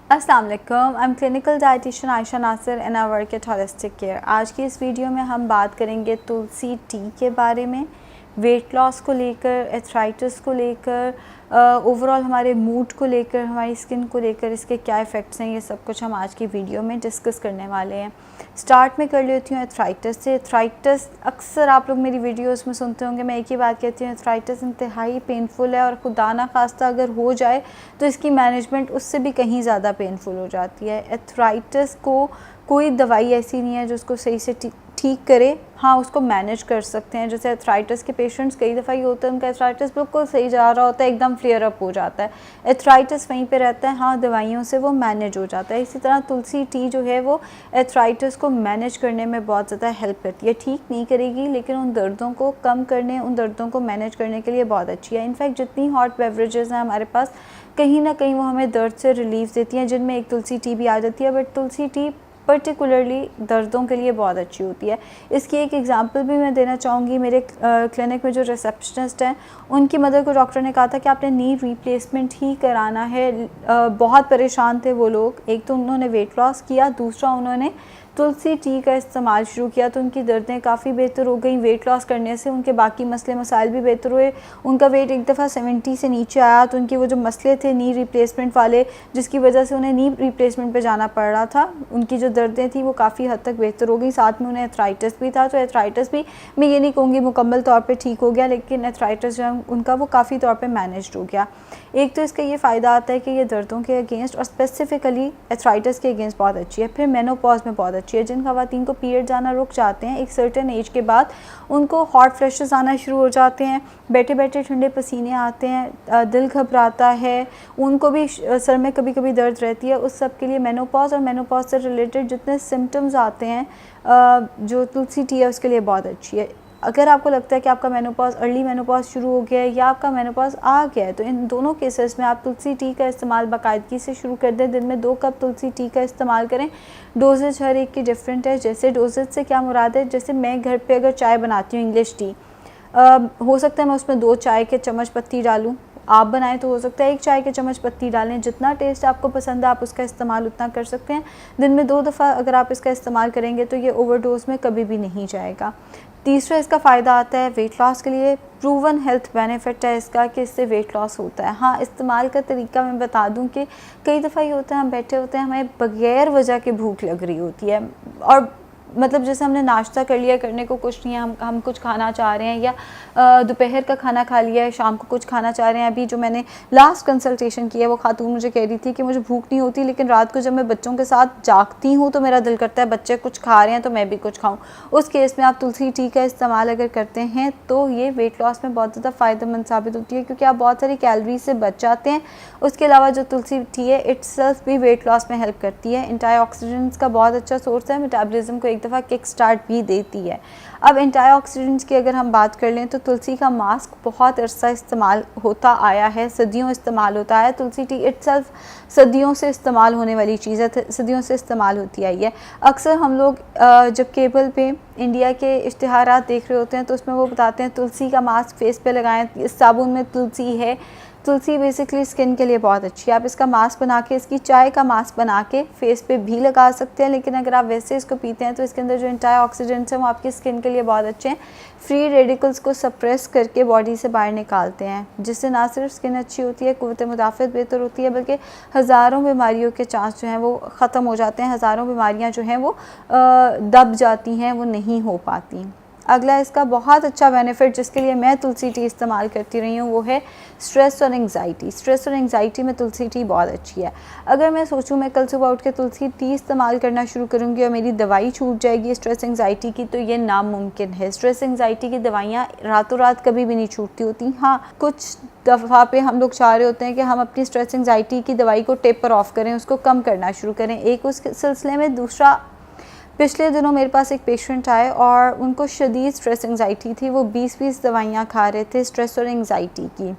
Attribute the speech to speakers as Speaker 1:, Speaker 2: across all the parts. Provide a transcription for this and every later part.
Speaker 1: अस्सलाम वालेकुम, I am clinical dietitian Ayesha Nasir and I work at holistic care. आज की इस वीडियो में हम बात करेंगे तुलसी टी के बारे में, वेट लॉस को लेकर, एथराइटिस को लेकर, ओवरऑल हमारे मूड को लेकर, हमारी स्किन को लेकर इसके क्या इफ़ेक्ट्स हैं, ये सब कुछ हम आज की वीडियो में डिस्कस करने वाले हैं। स्टार्ट में कर लेती हूँ एथराइटिस से। एथराइटिस अक्सर आप लोग मेरी वीडियोस में सुनते होंगे, मैं एक ही बात कहती हूँ, एथराइटिस इंतहाई पेनफुल है और खुदा ना खास्ता अगर हो जाए तो इसकी मैनेजमेंट उससे भी कहीं ज़्यादा पेनफुल हो जाती है। एथराइटिस को कोई दवाई ऐसी नहीं है जो उसको सही से ठीक करे। हाँ, उसको मैनेज कर सकते हैं। जैसे एथराइटिस के पेशेंट्स कई दफ़ा ये होता है, उनका एथराइटिस बिल्कुल सही जा रहा होता है, एकदम फ्लेयर अप हो जाता है, एथराइटिस वहीं पे रहता है, हाँ दवाइयों से वो मैनेज हो जाता है। इसी तरह तुलसी टी जो है वो एथराइटिस को मैनेज करने में बहुत ज़्यादा हेल्प करती है। ठीक नहीं करेगी लेकिन उन दर्दों को कम करने, उन दर्दों को मैनेज करने के लिए बहुत अच्छी है। इनफैक्ट जितनी हॉट बेवरेजेज़ हैं हमारे पास, कहीं ना कहीं वो हमें दर्द से रिलीफ देती हैं, जिनमें एक तुलसी टी भी आ जाती है। बट तुलसी टी पर्टिकुलरली दर्दों के लिए बहुत अच्छी होती है। इसकी एक एग्जांपल भी मैं देना चाहूँगी। मेरे क्लिनिक में जो रिसेप्शनिस्ट हैं, उनकी मदर को डॉक्टर ने कहा था कि आपने नी रिप्लेसमेंट ही कराना है। बहुत परेशान थे वो लोग। एक तो उन्होंने वेट लॉस किया, दूसरा उन्होंने तुलसी टी का इस्तेमाल शुरू किया तो उनकी दर्दें काफ़ी बेहतर हो गई। वेट लॉस करने से उनके बाकी मसले मसाइल भी बेहतर हुए। उनका वेट एक दफ़ा 70 से नीचे आया तो उनके वो जो मसले थे नी रिप्लेसमेंट वाले, जिसकी वजह से उन्हें नी रिप्लेसमेंट पे जाना पड़ रहा था, उनकी जो दर्दें थी वो काफ़ी हद तक बेहतर हो गई। साथ में उन्हें एथराइटिस भी था, तो एथराइटिस भी मैं ये नहीं कहूँगी मुकम्मल तौर पर ठीक हो गया, लेकिन एथराइटिस जो है उनका वो काफ़ी तौर पर मैनेज हो गया। एक तो इसका ये फ़ायदा आता है कि ये दर्दों के अगेंस्ट और स्पेसिफ़िकली एथराइटिस के अगेंस्ट बहुत अच्छी है। फिर मेनोपॉज में बहुत अच्छी है। जिन ख़वातीन को पीरियड आना रुक जाते हैं एक सर्टेन एज के बाद, उनको हॉट फ्लैशेस आना शुरू हो जाते हैं, बैठे बैठे ठंडे पसीने आते हैं, दिल घबराता है, उनको भी सर में कभी कभी दर्द रहती है, उस सब के लिए मेनोपॉज और मेनोपॉज से रिलेटेड जितने सिम्टम्स आते हैं, जो तुलसी टी है उसके लिए बहुत अच्छी है। अगर आपको लगता है कि आपका मेनोपॉज, अर्ली मेनोपॉज शुरू हो गया है या आपका मेनोपॉज आ गया है, तो इन दोनों केसेस में आप तुलसी टी का इस्तेमाल बाकायदगी से शुरू कर दें। दिन में 2 कप तुलसी टी का इस्तेमाल करें। डोजेज हर एक की डिफरेंट है। जैसे डोजेज से क्या मुराद है, जैसे मैं घर पे अगर चाय बनाती हूँ इंग्लिश टी, हो सकता है मैं उसमें 2 चाय के चम्मच पत्ती डालूँ। आप बनाएं तो हो सकता है 1 चाय के चम्मच पत्ती डालें। जितना टेस्ट आपको पसंद है आप उसका इस्तेमाल उतना कर सकते हैं। दिन में 2 दफ़ा अगर आप इसका इस्तेमाल करेंगे तो ये ओवरडोज में कभी भी नहीं जाएगा। तीसरा इसका फ़ायदा आता है वेट लॉस के लिए। प्रूवन हेल्थ बेनिफिट है इसका कि इससे वेट लॉस होता है। हाँ, इस्तेमाल का तरीका मैं बता दूं कि कई दफ़ा ये होता है हम बैठे होते हैं, हमें बगैर वजह के भूख लग रही होती है, और मतलब जैसे हमने नाश्ता कर लिया, करने को कुछ नहीं है, हम कुछ खाना चाह रहे हैं, या दोपहर का खाना खा लिया है, शाम को कुछ खाना चाह रहे हैं। अभी जो मैंने लास्ट कंसल्टेशन किया है वो खातून मुझे कह रही थी कि मुझे भूख नहीं होती, लेकिन रात को जब मैं बच्चों के साथ जागती हूँ तो मेरा दिल करता है बच्चे कुछ खा रहे हैं तो मैं भी कुछ खाऊँ। उस केस में आप तुलसी टी का इस्तेमाल अगर करते हैं तो ये वेट लॉस में बहुत ज़्यादा फ़ायदेमंद साबित होती है, क्योंकि आप बहुत सारी कैलोरी से बच जाते हैं। उसके अलावा जो तुलसी टी है इटसेल्फ भी वेट लॉस में हेल्प करती है। एंटीऑक्सीडेंट्स का बहुत अच्छा सोर्स है, मेटाबॉलिज्म को एक दफ़ा किक स्टार्ट भी देती है। अब एंटीऑक्सीडेंट्स की अगर हम बात कर लें तो तुलसी का मास्क बहुत अरसा इस्तेमाल होता आया है, सदियों इस्तेमाल होता है। तुलसी टी इटसेल्फ सदियों से इस्तेमाल होने वाली चीज़ है, सदियों से इस्तेमाल होती आई है। अक्सर हम लोग जब केबल पे इंडिया के इश्तिहारात देख रहे होते हैं तो उसमें वो बताते हैं तुलसी का मास्क फेस पे लगाएं, इस साबुन में तुलसी है। तुलसी बेसिकली स्किन के लिए बहुत अच्छी है। आप इसका मास्क बना के, इसकी चाय का मास्क बना के फेस पे भी लगा सकते हैं, लेकिन अगर आप वैसे इसको पीते हैं तो इसके अंदर जो एंटीऑक्सीडेंट्स हैं वो आपकी स्किन के लिए बहुत अच्छे हैं। फ्री रेडिकल्स को सप्रेस करके बॉडी से बाहर निकालते हैं, जिससे ना सिर्फ स्किन अच्छी होती है, क़ुव्वत मुदाफ़त बेहतर होती है, बल्कि हज़ारों बीमारियों के चांस जो हैं वो ख़त्म हो जाते हैं। हज़ारों बीमारियाँ जो हैं वो दब जाती हैं, वो नहीं हो पाती। अगला इसका बहुत अच्छा बेनिफिट जिसके लिए मैं तुलसी टी इस्तेमाल करती रही हूँ वो है स्ट्रेस और एंग्जाइटी। स्ट्रेस और एंग्जाइटी में तुलसी टी बहुत अच्छी है। अगर मैं सोचूं मैं कल सुबह उठ के तुलसी टी इस्तेमाल करना शुरू करूँगी और मेरी दवाई छूट जाएगी स्ट्रेस एंग्जाइटी की, तो ये नामुमकिन है। स्ट्रेस एंग्जाइटी की दवाइयाँ रातों रात कभी भी नहीं छूटती होती। हाँ, कुछ दफ़ा पे हम लोग चाह रहे होते हैं कि हम अपनी स्ट्रेस एंग्जाइटी की दवाई को टेपर ऑफ करें, उसको कम करना शुरू करें। एक उस सिलसिले में। दूसरा, पिछले दिनों मेरे पास एक पेशेंट आए और उनको शदीद स्ट्रेस एंग्जाइटी थी। वो 20-20 दवाइयाँ खा रहे थे स्ट्रेस और एंग्जाइटी की।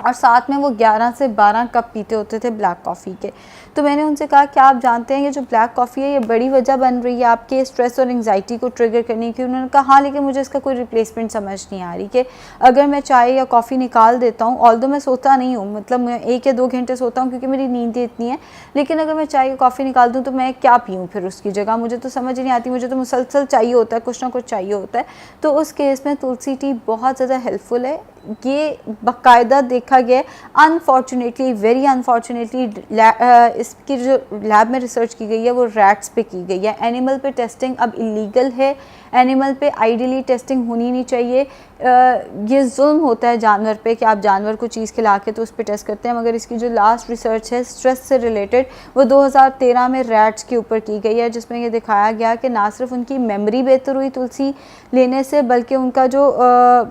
Speaker 1: और साथ में वो 11 से 12 कप पीते होते थे ब्लैक कॉफ़ी के। तो मैंने उनसे कहा कि आप जानते हैं ये जो ब्लैक कॉफ़ी है ये बड़ी वजह बन रही है आपके स्ट्रेस और एंग्जाइटी को ट्रिगर करने की। उन्होंने कहा हाँ, लेकिन मुझे इसका कोई रिप्लेसमेंट समझ नहीं आ रही कि अगर मैं चाय या कॉफ़ी निकाल देता हूँ, ऑल्दो मैं सोता नहीं हूँ, मतलब मैं 1 या 2 घंटे सोता हूँ क्योंकि मेरी नींद इतनी है, लेकिन अगर मैं चाय या कॉफ़ी निकाल दूँ तो मैं क्या पीऊँ फिर उसकी जगह, मुझे तो समझ ही नहीं आती, मुझे तो मुसलसल चाहिए होता है, कुछ ना कुछ चाहिए होता है। तो उस केस में तुलसी टी बहुत ज़्यादा हेल्पफुल है। ये बाकायदा देखा गया है, अनफॉर्चुनेटली, वेरी अनफॉर्चुनेटली, इसकी जो लैब में रिसर्च की गई है वो रैट्स पे की गई है। एनिमल पे टेस्टिंग अब इलीगल है, एनिमल पे आइडियली टेस्टिंग होनी नहीं चाहिए। ये जुल्म होता है जानवर पे कि आप जानवर को चीज़ खिला के तो उस पर टेस्ट करते हैं, मगर इसकी जो लास्ट रिसर्च है स्ट्रेस से रिलेटेड वो 2013 में रैट्स के ऊपर की गई है, जिसमें ये दिखाया गया कि ना सिर्फ उनकी मेमोरी बेहतर हुई तुलसी लेने से, बल्कि उनका जो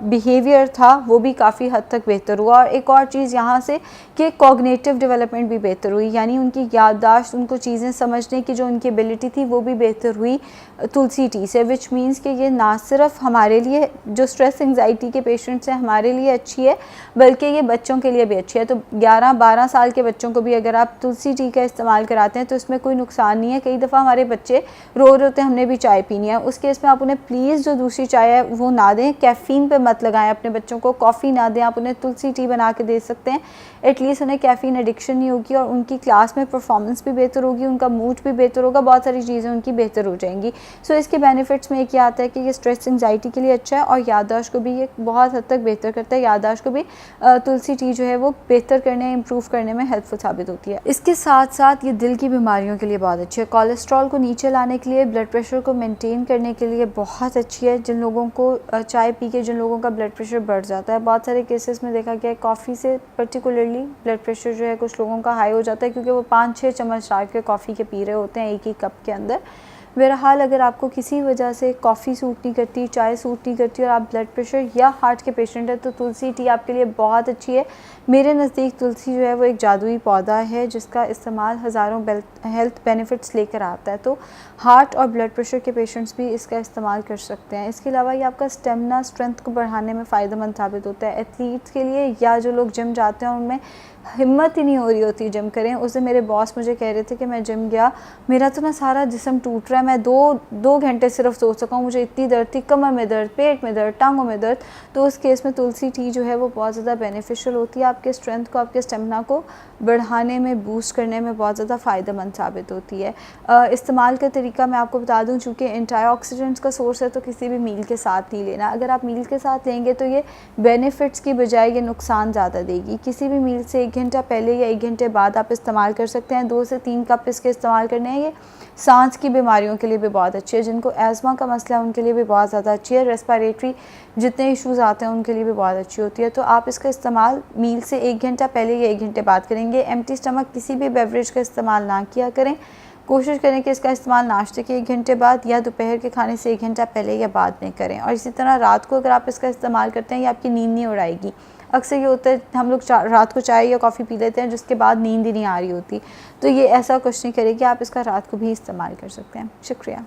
Speaker 1: बिहेवियर था वो भी काफ़ी हद तक बेहतर हुआ। और एक और चीज़ यहाँ से कि कॉग्निटिव डेवलपमेंट भी बेहतर हुई, यानी उनकी याददाश्त, उनको चीज़ें समझने की जो उनकी एबिलिटी थी वो भी बेहतर हुई तुलसी टी से। विच मीन्स कि ये ना सिर्फ हमारे लिए जो स्ट्रेस एंग्जाइटी के पेशेंट्स हैं हमारे लिए अच्छी है, बल्कि ये बच्चों के लिए भी अच्छी है। तो 11-12 साल के बच्चों को भी अगर आप तुलसी टी का इस्तेमाल कराते हैं तो इसमें कोई नुकसान नहीं है। कई दफ़ा हमारे बच्चे रो रहे होते हैं हमने भी चाय पीनी है, उस केस में आप उन्हें प्लीज़ जो दूसरी चाय है वो ना दें, कैफ़ीन पे मत लगाएं अपने बच्चों को, कॉफ़ी ना दें, आप उन्हें तुलसी टी बना के दे सकते हैं। एटलीस्ट उन्हें कैफ़ीन एडिक्शन नहीं होगी और उनकी क्लास में परफॉर्मेंस भी बेहतर होगी, उनका मूड भी बेहतर होगा, बहुत सारी चीज़ें उनकी बेहतर हो जाएंगी। सो इसके बेनिफिट्स में एक ये आता है कि ये स्ट्रेस एंग्जाइटी के लिए अच्छा है और याददाश्त को भी ये बहुत हद तक बेहतर करता है। याददाश्त को भी तुलसी टी जो है वो बेहतर करने, इम्प्रूव करने में हेल्पफुल साबित होती है। इसके साथ साथ ये दिल की बीमारियों के लिए बहुत अच्छी है, कोलेस्ट्रॉल को नीचे लाने के लिए, ब्लड प्रेशर को मेंटेन करने के लिए बहुत अच्छी है। जिन लोगों को चाय पी के जिन लोगों का ब्लड प्रेशर बढ़ जाता है, बहुत सारे केसेस में देखा गया है कॉफ़ी से पर्टिकुलरली ब्लड प्रेशर जो है कुछ लोगों का हाई हो जाता है क्योंकि वो 5-6 चम्मच डाल के कॉफ़ी के पी रहे होते हैं एक ही कप के अंदर। बहरहाल अगर आपको किसी वजह से कॉफ़ी सूट नहीं करती, चाय सूट नहीं करती और आप ब्लड प्रेशर या हार्ट के पेशेंट हैं तो तुलसी टी आपके लिए बहुत अच्छी है। मेरे नज़दीक तुलसी जो है वो एक जादुई पौधा है जिसका इस्तेमाल हज़ारों हेल्थ बेनिफिट्स लेकर आता है। तो हार्ट और ब्लड प्रेशर के पेशेंट्स भी इसका इस्तेमाल कर सकते हैं। इसके अलावा ये आपका स्टेमिना, स्ट्रेंथ को बढ़ाने में फ़ायदेमंद साबित होता है। एथलीट्स के लिए या जो लोग जिम जाते हैं उनमें हिम्मत ही नहीं हो रही होती जिम करें। उस दिन मेरे बॉस मुझे कह रहे थे कि मैं जिम गया, मेरा तो ना सारा जिस्म टूट रहा है, मैं दो घंटे सिर्फ सो सका हूँ, मुझे इतनी दर्द थी, कमर में दर्द, पेट में दर्द, टांगों में दर्द। तो उस केस में तुलसी टी जो है वो बहुत ज़्यादा बेनिफिशियल होती है, आपके स्ट्रेंथ को, आपके स्टेमिना को बढ़ाने में, बूस्ट करने में बहुत ज़्यादा फ़ायदेमंद साबित होती है। इस्तेमाल का तरीका मैं आपको बता दूँ, चूँकि एंटीऑक्सीडेंट्स का सोर्स है तो किसी भी मील के साथ नहीं लेना। अगर आप मील के साथ लेंगे तो ये बेनिफिट्स की बजाय ये नुकसान ज़्यादा देगी। किसी भी मील से 1 घंटा पहले या 1 घंटे बाद आप इस्तेमाल कर सकते हैं। 2 से 3 कप इसके इस्तेमाल करने हैं। ये सांस की बीमारियों के लिए भी बहुत अच्छी है, जिनको एज़मा का मसला है उनके लिए भी बहुत ज़्यादा अच्छी है, रेस्पिरेटरी जितने इश्यूज़ आते हैं उनके लिए भी बहुत अच्छी होती है। तो आप इसका इस्तेमाल मील से 1 घंटा पहले या 1 घंटे बाद करेंगे। एम्प्टी स्टमक किसी भी बेवरेज का इस्तेमाल ना किया करें। कोशिश करें कि इसका इस्तेमाल नाश्ते के 1 घंटे बाद या दोपहर के खाने से 1 घंटा पहले या बाद में करें। और इसी तरह रात को अगर आप इसका इस्तेमाल करते हैं ये आपकी नींद नहीं उड़ाएगी। अक्सर ये होता है हम लोग रात को चाय या कॉफ़ी पी लेते हैं जिसके बाद नींद ही नहीं आ रही होती, तो ये ऐसा कुछ नहीं करेगी, आप इसका रात को भी इस्तेमाल कर सकते हैं। शुक्रिया।